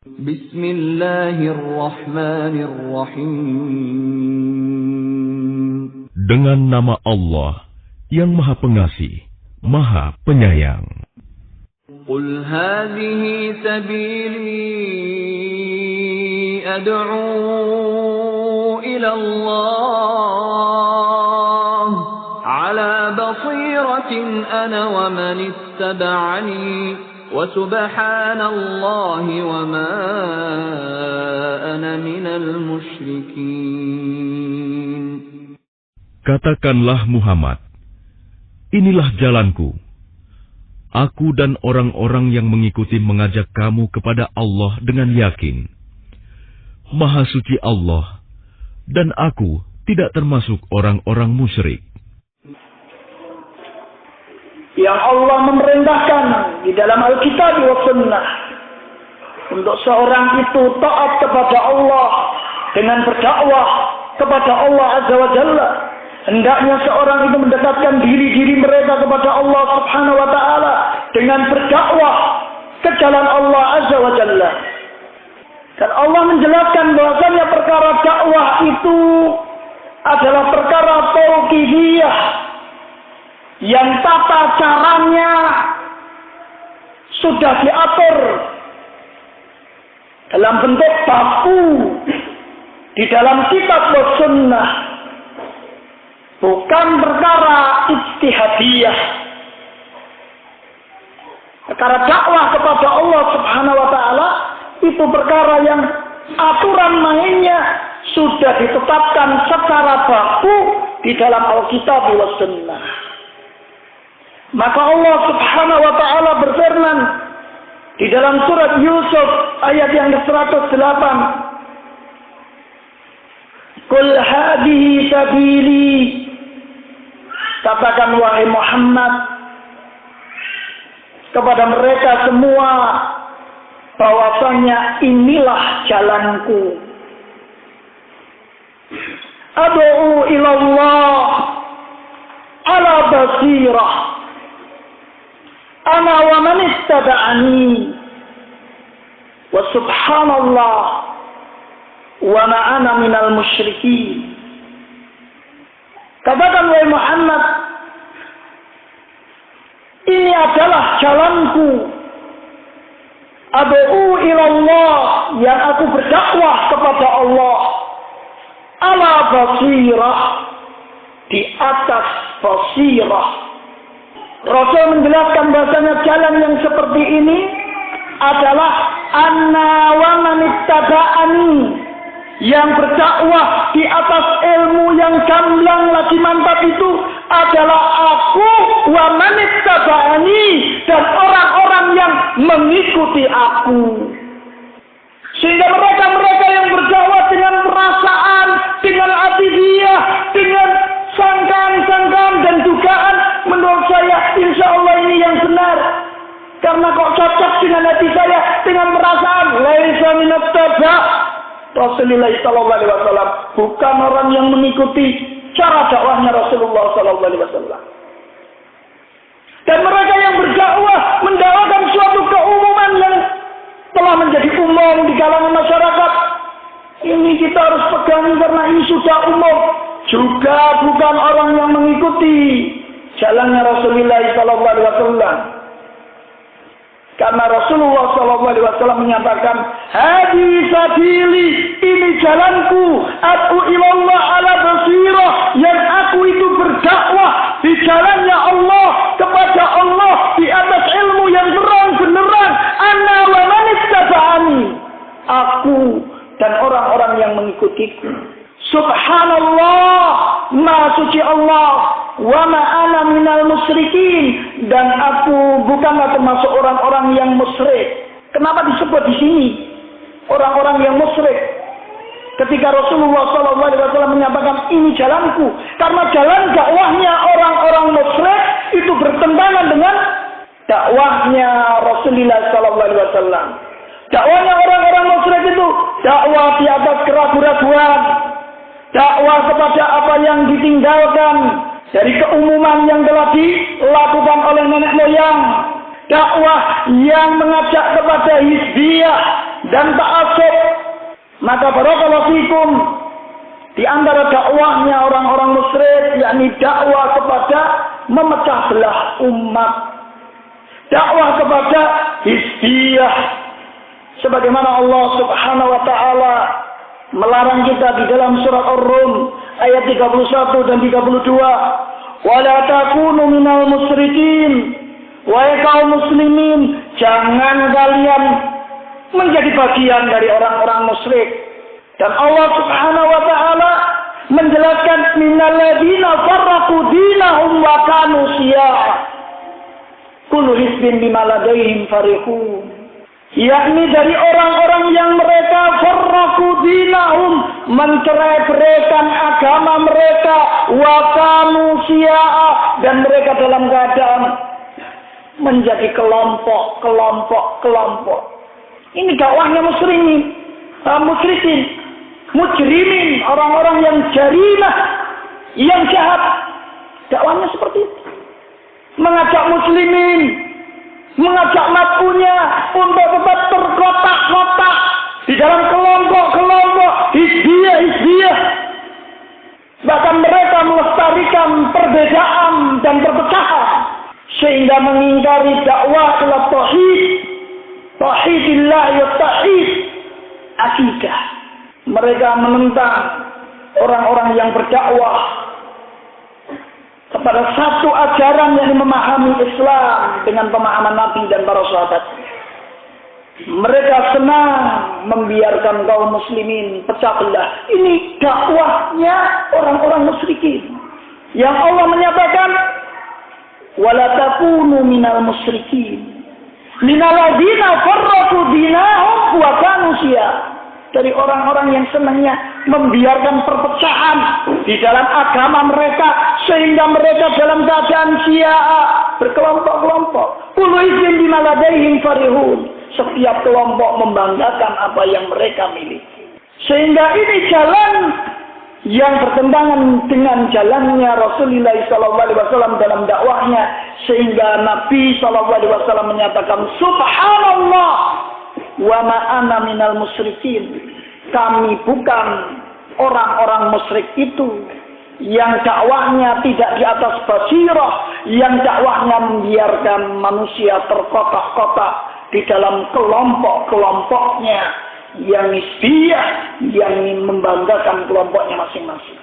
Bismillahirrahmanirrahim. Dengan nama Allah yang Maha Pengasih, Maha Penyayang. Qul hadhihi sabili ad'u ila Allah ala basiratin ana wa man ittaba'ani wa subhanallahi wa ma ana minal musyrikin. Katakanlah Muhammad, inilah jalanku. Aku dan orang-orang yang mengikuti mengajak kamu kepada Allah dengan yakin. Maha suci Allah, dan aku tidak termasuk orang-orang musyrik. Yang Allah memerintahkan di dalam Alkitab wa Sunnah untuk seorang itu taat kepada Allah dengan berdakwah kepada Allah Azza wa Jalla. Hendaknya seorang itu mendekatkan diri mereka kepada Allah Subhanahu wa Ta'ala dengan berdakwah ke jalan Allah Azza wa Jalla. Dan Allah menjelaskan bahwasanya perkara dakwah itu adalah perkara tauqifiyah yang tata caranya sudah diatur dalam bentuk baku di dalam kitab wa sunnah. Bukan perkara ijtihadiyah. Perkara dakwah kepada Allah Subhanahu wa Ta'ala itu perkara yang aturan mainnya sudah ditetapkan secara baku di dalam Alkitab wa Sunnah. Maka Allah Subhanahu wa Ta'ala berfirman di dalam surat Yusuf ayat yang ke-108. Qul hadhihi sabili. Katakan wahai Muhammad kepada mereka semua bahwasanya inilah jalanku. Ad'u ila Allah ala basirah ana wa man ittaba'ani wa subhanallah wa ma ana minal musyrikin. Katakan wahai Muhammad, ini adalah jalanku. Ad'u ila Allah, yang aku berdakwah kepada Allah. Ala basirah, di atas basirah. Rasul menjelaskan bahasanya jalan yang seperti ini adalah anna wa man ittaba'ani, yang berdakwah di atas ilmu yang gamblang lagi mantap itu adalah aku wa man ittaba'ani, dan orang-orang yang mengikuti aku. Sehingga mereka yang berdakwah dengan perasaan, dengan atidiyah, dengan sangkaan dan dugaan, menurut saya insya Allah ini yang benar. Karena kok cocok dengan hati saya, dengan perasaan. Laisa minat taba' Rasulullah sallallahu alaihi wasallam bukan orang yang mengikuti cara dakwahnya Rasulullah sallallahu alaihi wasallam. Dan mereka yang berdakwah mendakwakan suatu keumuman yang telah menjadi umum di kalangan masyarakat. Ini kita harus pegang karena ini sudah umum. Juga bukan orang yang mengikuti jalannya Rasulullah sallallahu alaihi wasallam. Karena Rasulullah SAW menyatakan, hadi sabili, ini jalanku, ad'u ilallah ala basirah, yang aku itu berdakwah di jalannya Allah, kepada Allah, di atas ilmu yang terang benerang, ana wa man ittaba'ani, aku dan orang-orang yang mengikutiku. Subhanallah, Maha suci Allah, wa ma ana minal musyrikin, dan aku bukanlah termasuk orang-orang yang musyrik. Kenapa disebut di sini orang-orang yang musyrik? Ketika Rasulullah SAW menyatakan ini jalanku, karena jalan dakwahnya orang-orang musyrik itu bertentangan dengan dakwahnya Rasulullah SAW. Dakwahnya orang-orang musyrik itu dakwah di atas keraguan-raguan, dakwah kepada apa yang ditinggalkan dari keumuman yang telah dilakukan oleh nenek moyang, dakwah yang mengajak kepada hizbiyah, dan ta'assub. Maka barakallahu fikum, di antara dakwahnya orang-orang musyrik, yakni dakwah kepada memecah belah umat, dakwah kepada hizbiyah, sebagaimana Allah Subhanahu wa taala melarang kita di dalam surat Ar-Rum ayat 31 dan 32. Wala takunu minal musyrikin. Wahai kaum muslimin, jangan kalian menjadi bagian dari orang-orang musyrik. Dan Allah Subhanahu wa taala menjelaskan minal ladzina farraqu dinahum wa kanu syi'a. Kullu hizbin bima ladaihim farihun. Yakni dari orang-orang yang mereka farraqu dinahum, mencerai-beraikan agama mereka, wa kanu syi'a, dan mereka dalam keadaan menjadi kelompok. Ini dakwahnya musyrikin, mujrimin, orang-orang yang jarimah, yang jahat. Dakwahnya seperti itu. Mengajak muslimin, mengajak matkunya untuk tetap terkotak-kotak di dalam kelompok-kelompok hizbiyah. Bahkan mereka melestarikan perbedaan dan perpecahan, sehingga mengingkari dakwah ila tauhid, tauhidillah ya tauhid akidah. Mereka menentang orang-orang yang berdakwah kepada satu ajaran yang memahami Islam dengan pemahaman Nabi dan para sahabat. Mereka senang membiarkan kaum muslimin pecah belah. Ini dakwahnya orang-orang musyrikin. Yang Allah menyatakan, wala takunu minal musyrikin minal ladzina farraqu dinahum wa kanu syi'a. Dari orang-orang yang senangnya membiarkan perpecahan di dalam agama mereka, sehingga mereka dalam keadaan syi'a, berkelompok-kelompok. Kullu hizbin bima ladaihim farihun. Setiap kelompok membanggakan apa yang mereka miliki. Sehingga ini jalan yang bertentangan dengan jalannya Rasulullah SAW dalam dakwahnya, sehingga Nabi SAW menyatakan, Subhanallah, wa ma ana minal musyrikin. Kami bukan orang-orang musyrik itu yang dakwahnya tidak di atas basirah, yang dakwahnya membiarkan manusia terkotak-kotak di dalam kelompok-kelompoknya yang hizbiyah, yang membanggakan kelompoknya masing-masing.